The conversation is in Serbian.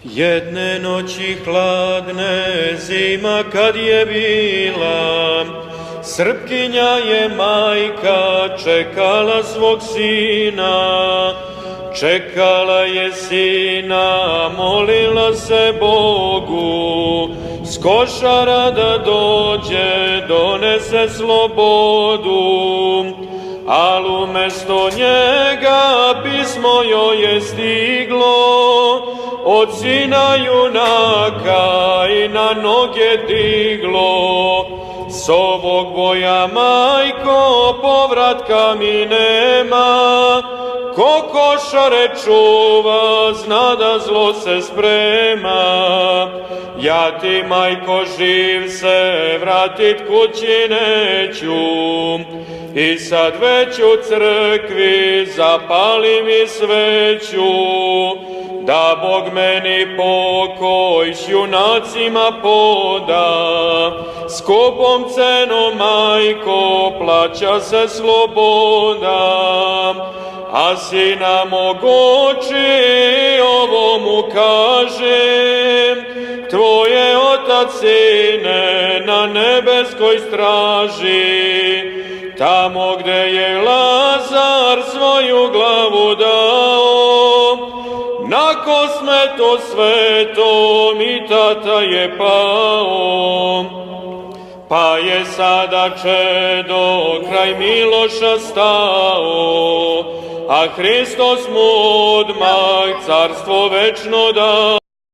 Jedne noći hladne, zima kad je bila, Srpkinja je majka čekala svog sina. Čekala je sina, molila se Bogu, s košara da dođe, donese slobodu. Al umesto njega pismo joj je stiglo, od sina junaka i na noge diglo. S ovog boja, majko, povratka mi nema, ko košare čuva, zna da zlo se sprema. Ja ti, majko, živ se vratit kući neću, i sad već u crkvi zapali mi sveću, da Bog meni pokoj s junacima poda. Skupom cenom, majko, plaća se sloboda, a sina mog oči ovo mu kažem, tvoj je otac, sine, na nebeskoj straži, tamo gde je Lazar svoju glavu dao, na kosmetu svetom i tata je pao. Pa je sada čedo kraj Miloša stao, a Hristos mu odmah carstvo večno dao.